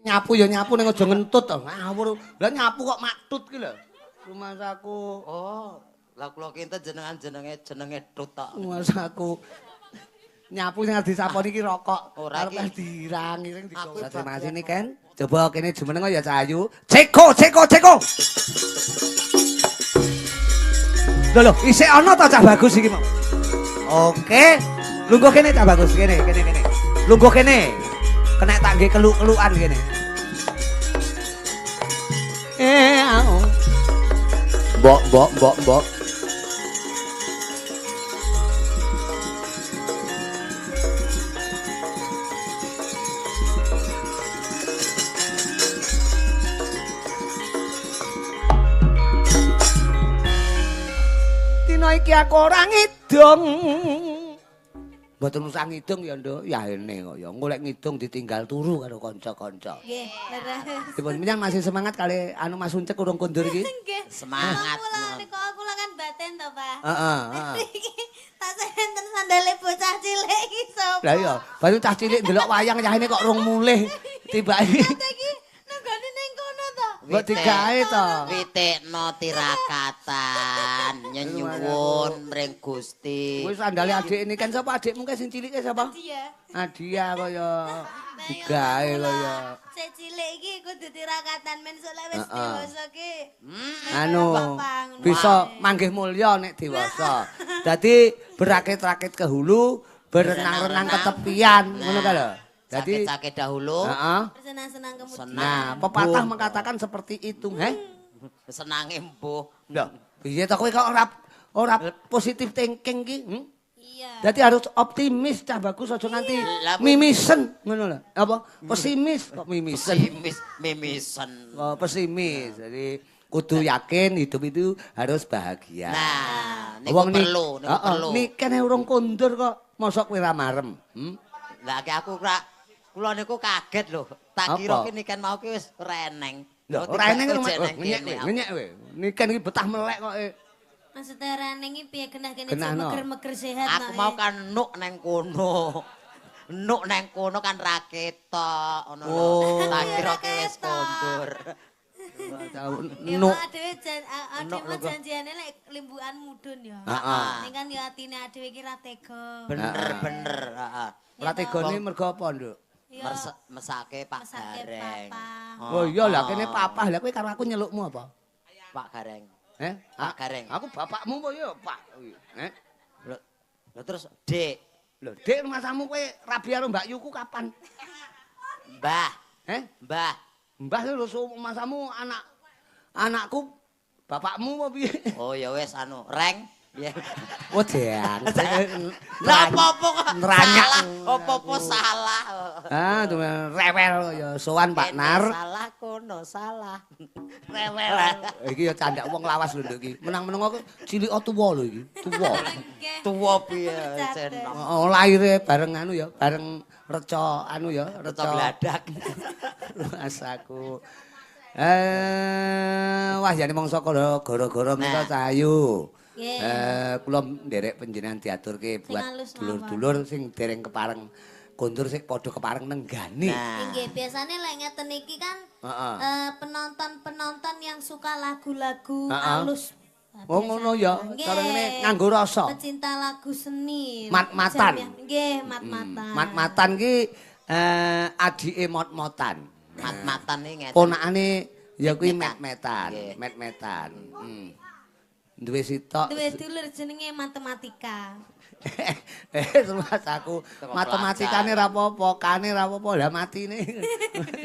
nyapu ya nyapu ning aja ngentut to. Ngawur. Lah nyapu kok matut ki lho. Rumasaku. Oh, lah kula kinten jenenge tut tok. Rumasaku. Nyapu sing disaponi iki rokok. Ora Arep iki. dirang-iring Aku digowo. Mas ini kan. Coba kene jumeneng ya Cahayu. Ceko. Lho, isih ana ta cah bagus iki mau. Oke. Lungguh kene cah bagus kene. Lungguh kene. Kena tak nggih keluk-kelukan kene. Mbok. Dina iki aku ora ngidung. Mboten usah ngidung ya, Nduk. Ya ene kok ya. Golek ngidung ditinggal turu karo kanca-kanca. Nggih, leres. Dipun menyang masih semangat kali anu Mas Uncek urung kondur iki? Nggih. Semangat. Kula kan baten to, Pak. Heeh. Iki tak senten sandale bocah cilik iki sapa? Lah iya, baru cah cilik ndelok wayang cahine kok rung mulih. Tibake Iki nenggone ning kono to. kok digawe to. Witekno tirakatan nyenyuwun mring Gusti. Kuwi sandale adik ini kan sapa adikmu ke sing cilike sapa? Dia. Adia kaya digawe kaya. Sing cilik iki kudu tirakatan men sok lek wis dewasa ki. Anu bisa manggih mulya nek dewasa. Dadi berakit-rakit ke hulu, berenang-renang ke tepian, ngono ka lho. Dadi Sakit-sakit dahulu, heeh. Bersenang-senang kemudian. Nah, pepatah mengatakan seperti itu, senang embuh. Lho, piye to kowe kok ora positif thinking ki? Iya. Dadi harus optimis cah bagus aja nganti Lah, mimisen ngono lho. Apa? Pesimis kok mimisen. Mimisen. Oh, pesimis. Jadi kudu yakin hidup itu harus bahagia. Nah, niku perlu. Niken urung kondur kok mosok kowe ra marem. Lah aku kula niku kaget lho. Tak kira ki niken mau ki wis reneng. Lho, reneng ngenyek kowe. Niken iki betah melek kok. Maksudnya reneng iki piye genah kene Genahno. meger-meger sehat Aku mau kan nuk neng kono. Nuk neng kono kan ra ketok ngono lho. Tak kira ki wis kondur. Ya Nuk. adewe janjiane lek limbukan mudun ya. Heeh. Ning kan ya atine adewe iki ra tega. Bener, heeh. Ora tegone mergo apa, Nduk? Ya, Mesake Pak mesake Gareng. papa. Oh iya lah kene papah. Lah kowe karo aku nyelukmu apa? Pak Gareng. Pak Gareng. Aku bapakmu apa ya, Pak? Lho terus Dik, Lho, Dik masamu kowe rabi karo Mbak Yuku kapan? Mbah, Mbah. Mbah lho masamu anakku bapakmu apa piye? Oh ya wis anu, Reng. Piye? Oh, Dean. Lah apa-apa kok Neranyak. salah. Apa-apa salah. Ah, rewel ya sowan Pak Kene Nar. Salah kono, salah. Rewel. Iki ya candak wong lawas lho Nduk iki. Menang-menang kok cilik tuwa lho iki. Tuwa. Tuwa piye sen. Oh, laire bareng anu ya, bareng reca anu ya, Reca gladak. Asaku. Wah jane mongso gara-gara minta Cahayu. Kula nderek panjenengan diaturke buat dulur-dulur sing dereng kepareng kondur sing padha kepareng nenggani. Nggih, biasane lek ngeten iki kan penonton-penonton yang suka lagu-lagu halus. Oh ngono ya, carane nganggo rasa. Pecinta lagu seni. Mat-matan. Nggih, mat-matan. Mat-matan ki adike mot-motan. Mat-matan iki ngeten. Ponakane ya kuwi met-metan, met-metan. Duwe sitok. Duwe dulur jenenge matematika. Mas aku matematikane ra apa-apa, kane ra apa-apa, lah matine.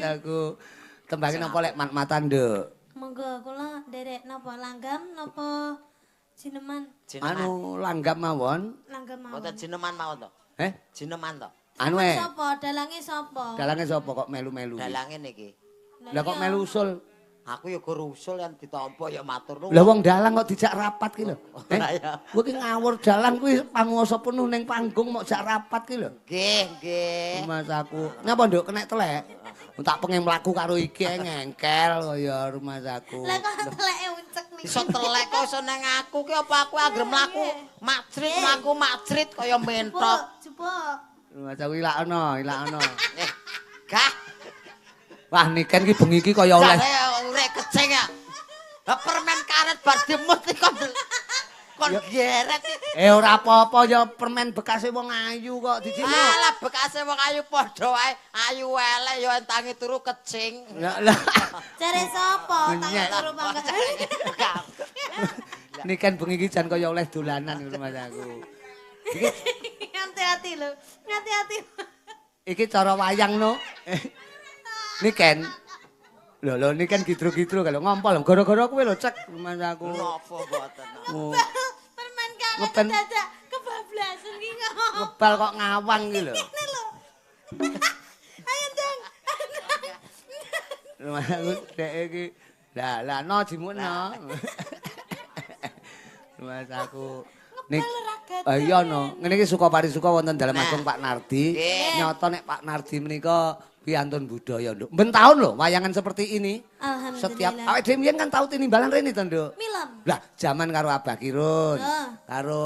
Aku tembake napa lek mat-matan, Nduk. Monggo kula nderek napa langgam napa jineman? Anu langgam mawon. Langgam mawon. Mboten jineman mawon to. Jineman to. Anu Sapa? Dalange sapa? Dalange sapa kok melu-melu? Dalange niki. Lah kok melu usul? Aku ya gur usul yang ditampa ya matur nuwun. Lah wong dalang kok dijak rapat ki lho. Ya. Kowe ki ngawur dalang kuwi panguwasa penuh ning panggung mok jak rapat ki lho. Nggih, nggih. Mas aku. Napa Nduk kena telek? Tak pengen mlaku karo iki ngengkel kaya rumah aku. Lah kok teleke uncek niki. Iso telek kok iso nang aku ki apa aku anggere mlaku macrit kaya mentok. Coba. Rumah aku ilakno. Gah. Wah niken iki bengi iki kaya oleh. Jare urek kecing ya. Lah permen karet bar dimut iki kon geret. Ora apa-apa ya permen bekase wong ayu kok dijino. Alah bekase wong ayu padha wae, ayu elek ya entangi turu kecing. Lah. Jare sapa? Tangi turu mangga. Niken bengi iki jan kaya oleh dolanan ngono Mas aku. Hati-hati lho. Hati-hati. Iki cara wayang no. Niken. Lho niken gidru-gidru kalau ngompol gara-gara kowe lho cek Mas aku. Napa mboten. Oh. Permen karet Ngepen. dadak kebablasan ki ngopo. Ngebal kok ngawang iki lho. Ngene lho. Ayo Dang. Mas aku dek iki. Lah no jimukno. Mas aku iya no, ngene iki suka parisuka wonten dalem Agung Pak Nardi. Nyata nek Pak Nardi menika piantun budaya, Nduk. Ben taun lho wayangan seperti ini. Alhamdulillah. Setiap awake dhewe mbiyen kan tau tinimbalan rene to, Nduk. Milem. Lah, zaman karo Abah Kirun, Oh. karo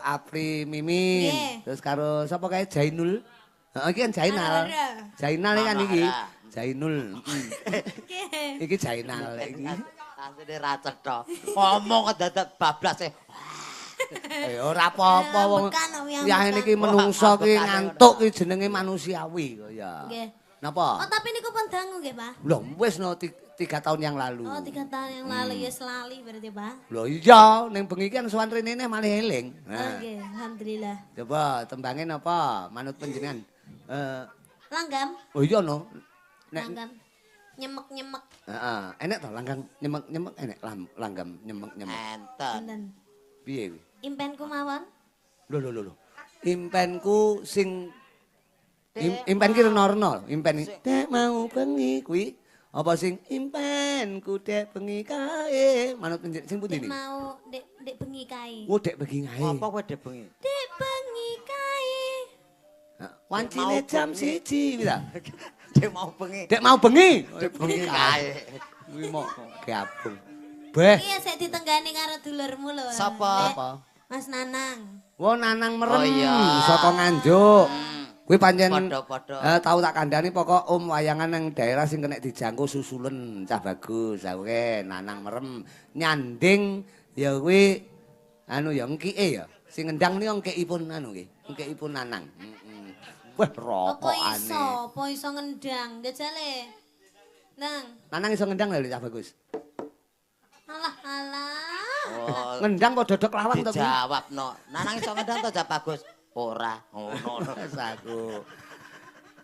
Apri Mimin, Nggih. terus karo sapa kae Jainul. Heeh, iki kan Jainal. Ara-ara. Jainal iki kan iki. Ara-ara. Jainul. Nggih. Iki Jainal iki. Asline ra cetha. Ngomong dadak bablas e. Ora apa-apa wong. Bekan, yang Ya bekan. niki menungso ki ngantuk ki jenenge manusiawi kaya. Nggih. Napa? Oh, tapi niku pun dangu nggih, Pak? Lho wis no 3 tahun yang lalu. Oh, 3 tahun yang lalu ya selali berarti, Pak. Lho iya ning bengi kan sowan rene malih eling. Oh, Nah, nggih, alhamdulillah. coba tembangin apa manut panjenengan? Langgam, Oh iya no. Nek langgam. Nyemek-nyemek. heeh, enek to langgam nyemek-nyemek enek langgam nyemek-nyemek. Enten. Enten. Piye kuwi? Impenku mawon. Lho. Impenku sing impen ki rena-rena, impen dek mau bengi kuwi apa sing impenku dek bengi kae manut sing pundi Dek iki? mau dek bengi kae. Oh dek bengi kae. Apa kowe dek bengi? Dek bengi kae. Wancine jam 1 bisa. Dek mau bengi. Dek mau bengi. Dek bengi kae. Kuwi mau gabung. Beh, Iya sik ditenggani karo dulurmu lho. Sapa? Nek apa? Mas Nanang. Wo nanang merem Oh, iya. saka Nganjuk. Kuwi pancen Padha-padha. tahu tak kandhani pokok wayangan nang daerah sing kena dijangkau susulen cah bagus. Oke, nanang merem nyanding ya kuwi anu ya engkike ya. Sing ngendang niku engkikipun anu nggih. Engkikipun nanang. Heeh. Wah, rokokane. Apa iso ngendang? Gejale. Nang, Nanang iso ngendang lho cah bagus. alah. Oh, Ngendang kok dodok lawang to kuwi. dijawabno. Nanang iso ngedang to Jak Bagus? Ora, ngono. Masaku.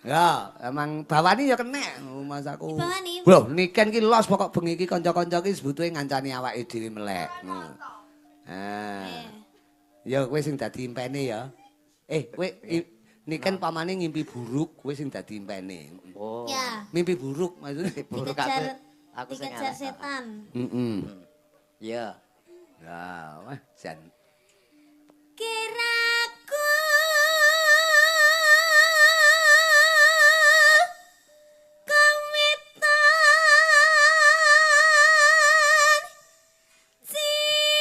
Ya, emang bawani ya kenek masaku. Dibawani? Lho, niken ki los pokok bengi iki kanca-kanca ki sebutuhe ngancani awake dhewe melek. Ya kowe sing dadi impene ya. Kowe niken pamane ngimpi buruk, kowe sing dadi impene. Oh. Ya, Mimpi buruk maksudnya. Buruk aku sing dikejar ngarep. setan. Heeh. Iya. Ya, wah jan. Kiraku kawitan citra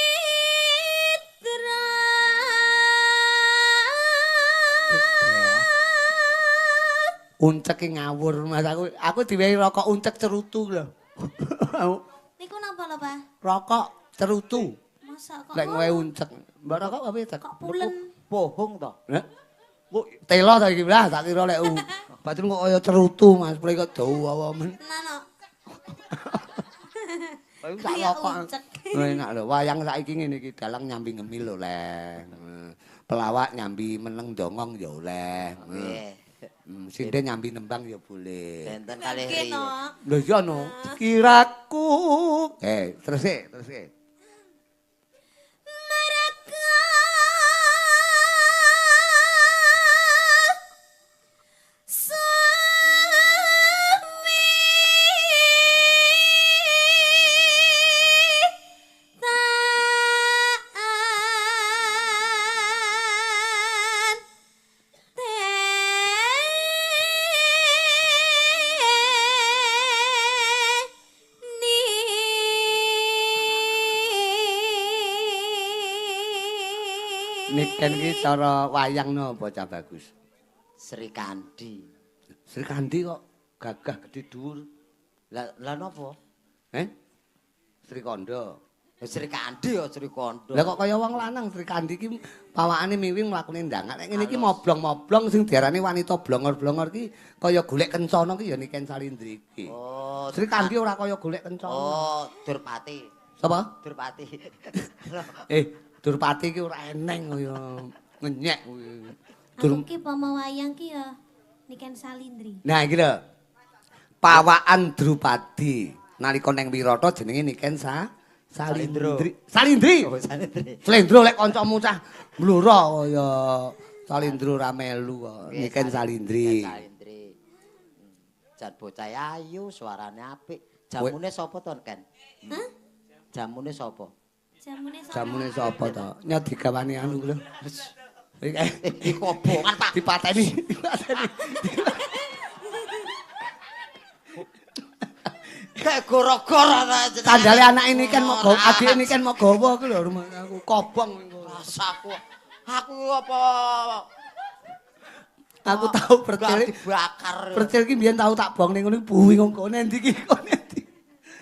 Uncek ki ngawur Mas aku diwehi rokok uncek cerutu lho. Niku napa lho, Pak? Rokok cerutu. Masa kok Lek kowe uncek. Mbak rokok apa ya? kok pulen? Bohong to. Hah? Kok telo ta iki lah tak kira lek batin kok kaya cerutu Mas, plek kok dawa men. Tenan kok. Kowe sak Kaya rokok. uncek. Enak lho, wayang saiki ngene iki dalang nyambi ngemil lho leh. Pelawak nyambi meneng dongong ya oleh. Nggih. Sinden nyambi nembang ya boleh. Benten kalih Nggih, riye. no. Lho iya no, kiraku. Terus terus. Mereka Niken ki cara wayangno apa cah bagus? Sri Kandi. Sri Kandi kok gagah gede dhuwur. Lah napa? Sri Kondo. Sri Kandi ya Sri Kondo. Lah kok kaya wong lanang Sri Kandi iki pawakane miwing mlakune ndangan. Nek ngene iki moblong-moblong sing diarani wanita blongor-blongor iki kaya golek kencana ki ya Niken Salindri iki. Oh, Sri Kandi ora kaya golek kencana. Oh, Durpati. Sapa? Durpati. Durpati ki ora eneng kaya ngenyek kuwi. Aku ki pama wayang ki ya Niken Salindri. Nah iki lho. Pawakan Drupadi nalika ning Wirata jenenge Niken Salindri. Salindri. Oh, Salindri. Slendro lek kancamu cah blura kaya Salindro ra melu kok. Niken Salindri. Salindri. Jan bocah ayu, suarane apik. Jamune sapa to, Ken? Hah? Jamune sapa? Jamune sapa to? Nya digawani anu lho. Iki kobongan, Pak. Dipateni. Kayak goro-goro ta. Kandhale anak ini kan mau gawa, adik ini kan mau gawa ku lho rumah aku kobong iku. Rasaku. Aku apa? Aku tahu percil dibakar. Percil ki mbiyen tahu tak bong ning ngono buwi ngko endi ki kok endi.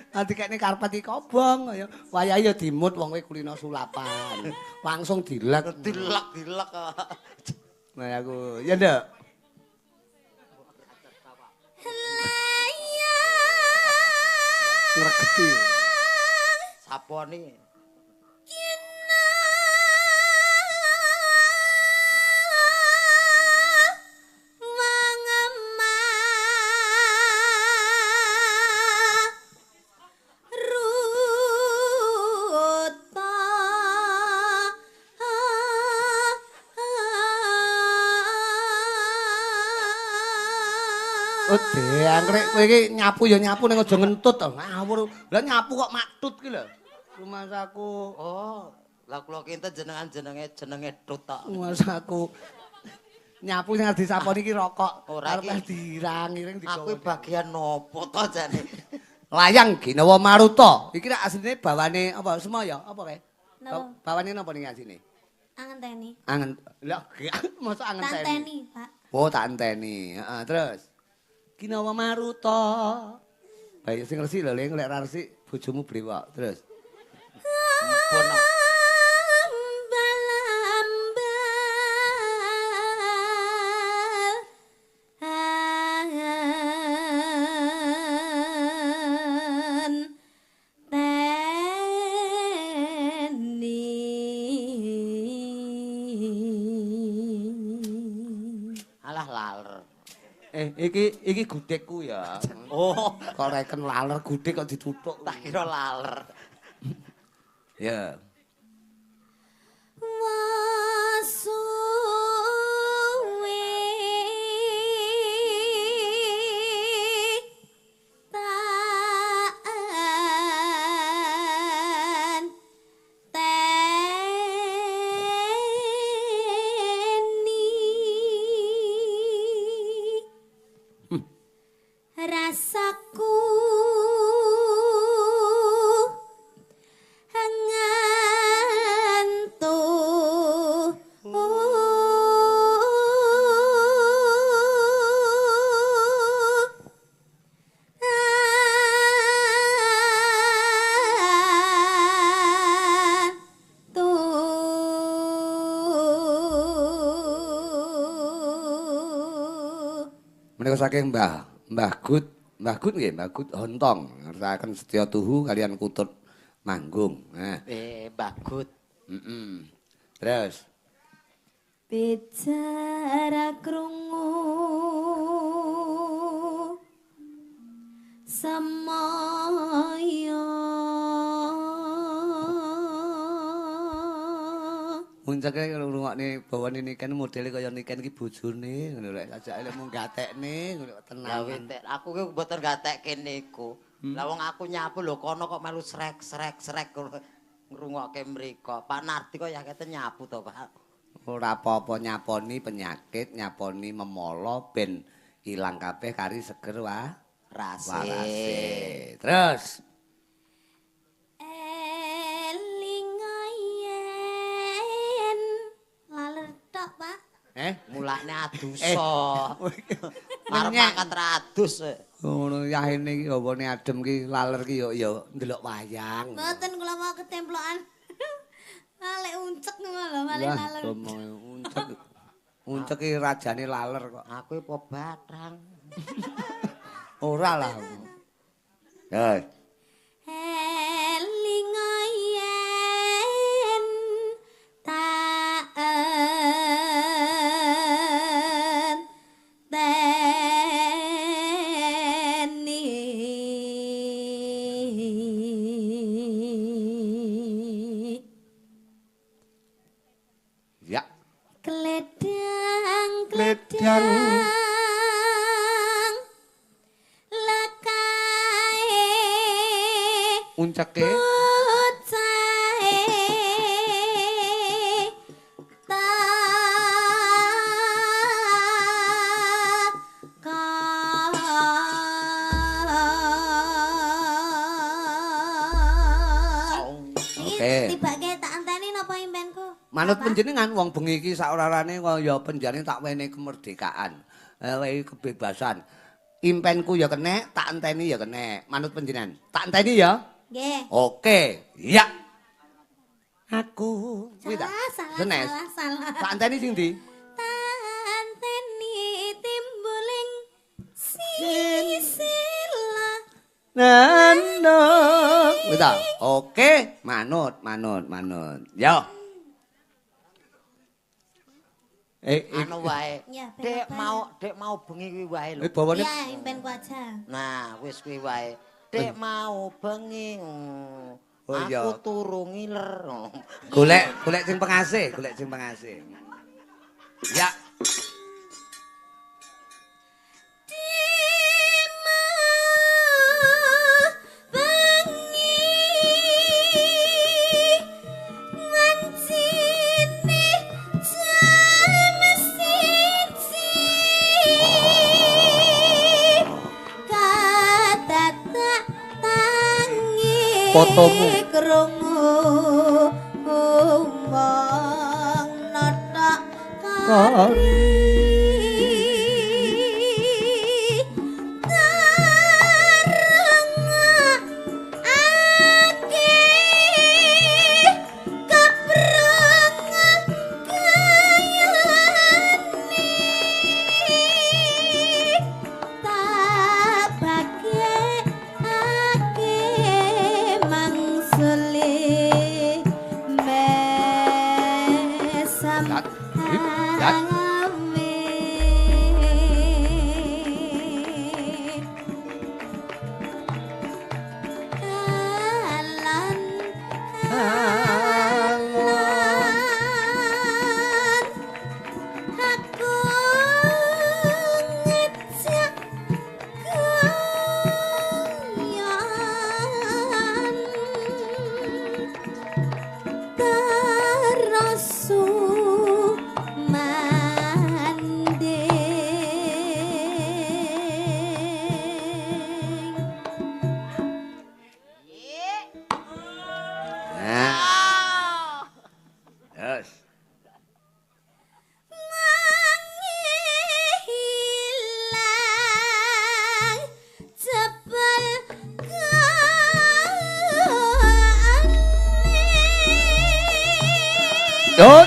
Nanti kene karpet iki kobong kaya wayahe ya dimut wong kowe kulino sulapan. Langsung dilek. Dilek. Nah aku ya ndak. Ngregeti. Sapone. Ode, anggrek kowe iki nyapu ya nyapu ning aja ngentut to. Ngawur. Lah nyapu kok maktut ki lho. Rumasaku. Oh, lah kula kinten jenenge Tut tok. Rumasaku. Nyapu sing disaponi iki rokok. Ora arep dirang-iring digawa. Aku bagian nopo to jane? Layang Ginawa Maruta. Iki rak asline bawane apa Semaya apa kae? Napa? Bawane napa ning asine? Angenteni. Angen. Lah, mosok angen teni. Tanteni, Pak. Oh, tak enteni. Heeh, terus. Ginawa Maruta. Baik sing resik lho, lek ra resik bojomu brewok. Terus. Ampun. Alah laler. Iki gudhekku ya. Oh, Kok reken laler gudhek kok dituthuk. tak kira laler. Ya. Rasaku ngantuk Menika saking Mbah Gut nggih, Mbah Gut Hontong. Ngersakaken Setya Tuhu kalian Kutut Manggung. Nah, Bagut. Terus. bicara krungu samaya Muncake ngrungokne bawane Niken modele kaya Niken iki bojone ngono lek sajake lek mung gatekne ngono Lah tenang. aku ki mboten gatekke niku. Lah wong aku nyapu lho kono kok melu srek ngrungokke mriko. Pak Nardi kok ya kete nyapu to, Pak. Ora apa-apa nyaponi penyakit, nyaponi memolo ben ilang kabeh kari seger Rase. Terus. elingayen laler tok, Pak. Mulane adusa. Arep Ngenyek. makan radus. Ngono yahene iki hawane adem ki laler ki ya ndelok wayang. Mboten kula mau ketemplokan. Malek uncek lho, malek laler. Uncek ki rajane laler kok. Aku apa bathang. Ora lah. Ya. Eling yen taen teni Ya. Kledang Kledang. lekae Unceke bocahe Oke. Tibake tak anteni napa impenku? manut panjenengan wong bengi iki sak orarane kaya penjane tak wene kemerdekaan. Wehi kebebasan. Impenku ya kenek, tak enteni ya kenek. Manut panjenengan. Tak enteni ya. Nggih. Oke. Ya. Aku. Kuwi ta? Senes. Salah. Tak enteni sing ndi? Tanteni timbuling sila. Nano. Kuwi ta? Oke, manut. Yo. Anu wae. Ya, Dek mau bengi kuwi wae lho. Bawane Ya, impenku aja. Nah, wis kuwi wae. Dek mau bengi. Oh, iya. Aku turu ngiler. golek sing pengasih. Ya. Fotomu. Krungu umang nata Kari. Dut.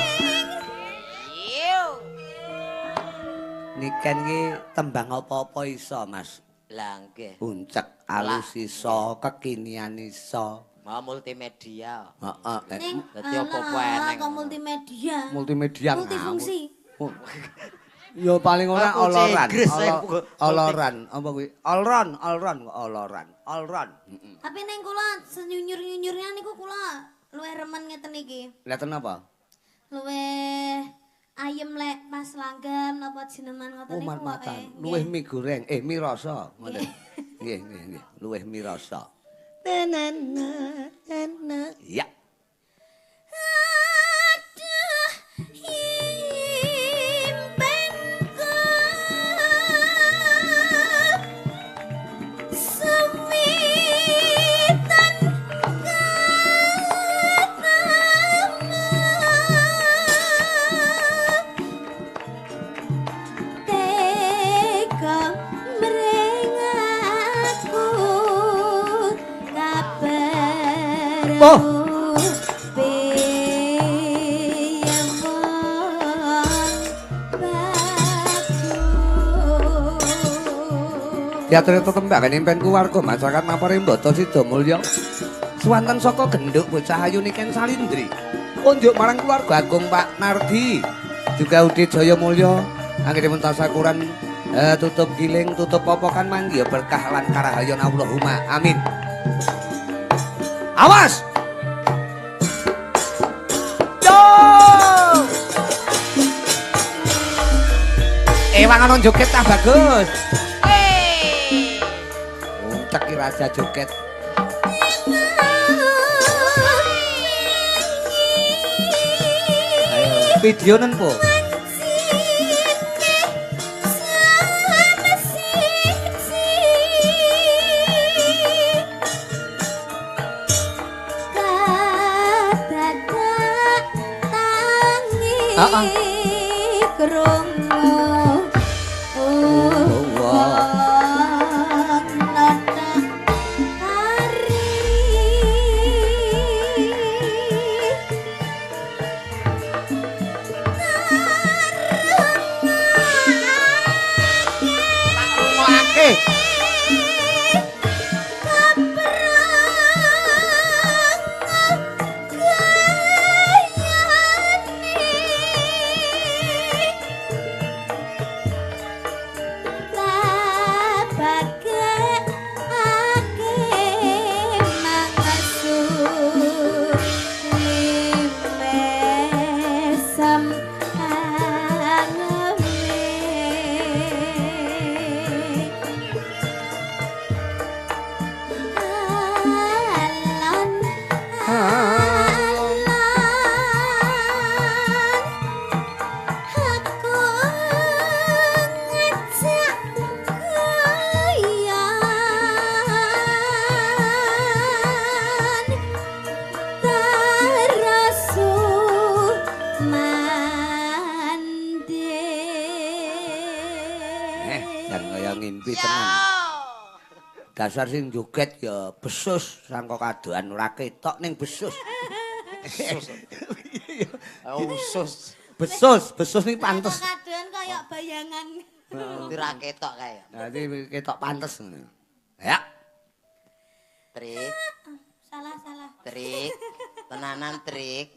Niken ki tembang apa-apa iso, Mas. Lah nggih. Uncek, alus iso, kekinian iso. Mau multimedia. Heeh. Ning Dadi apa-apa eneng. kok multimedia. Multimedia Multifungsi. Ya paling ora Aku oloran. Inggris, Oloran. Apa kuwi? Oloran. Tapi ning kula senyunyur-nyunyurnya niku kula luwih remen ngeten iki. Lihaten apa? Luwih ayem lek pas langgam napa jenengan ngoten niku Matan. wae. Luwih mie goreng, mie rasa, ngoten. Nggih. Luwih mie rasa. Ya. Aduh, impenku sewitan katamu tega mrengani Oh. Teater tetembakan impenku warga masyarakat Maparembata Sida Mulya. Suwanten saka genduk bocah ayu Niken Salindri. Unjuk marang keluarga Agung Pak Nardi. Juga Udit Jaya Mulya. Anggenipun tasakuran tutup giling, tutup popokan manggi berkah lan karahayon Allahumma amin. Awas! Yo! Wangono joget ta bagus. Ceki raja joget. Ayo, videonen po. Dasar sing joget ya besus sangka kadoan ora ketok ning besus. Usus. Besus ning pantes. Kadoan kaya bayangan. Ora ketok kae. Dadi ketok pantes. Ya. Trik. Salah. Trik. Tenanan trik.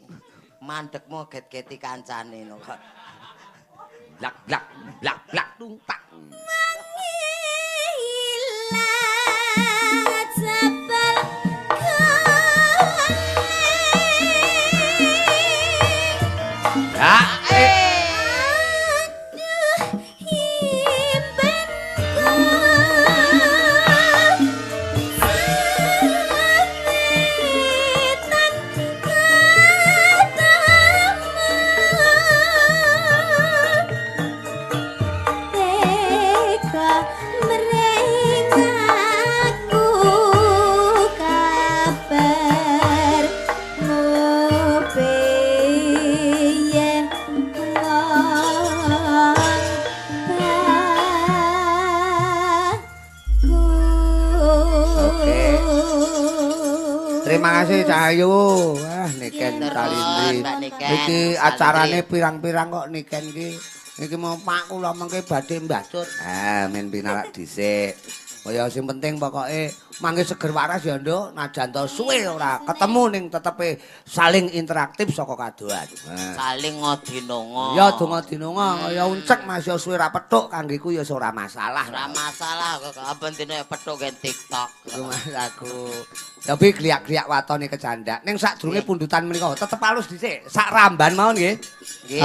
Mandekmu get-geti kancane no kok. Blak tung tak. Terima kasih Cahayu. Wah, Niken Salindri. Iki acarane pirang-pirang kok Niken iki. Iki mau Pak kula mengke badhe mbacut. Men pinarak dhisik. Kaya sing penting pokoke mangke seger waras ya, Nduk. Najan to suwe ora ketemu ning tetepe saling interaktif saka kadoan. Saling ngodinonga. Ya donga dinonga kaya uncek Mas ya suwe ra petuk kanggeku ya ora masalah. Ora masalah kok aben dene petuk gen TikTok. Iku Mas aku. Tapi gliak-gliak watone kecandak. Ning sadurunge pundutan menika tetep alus dhisik. Sak ramban mawon nggih. Nggih.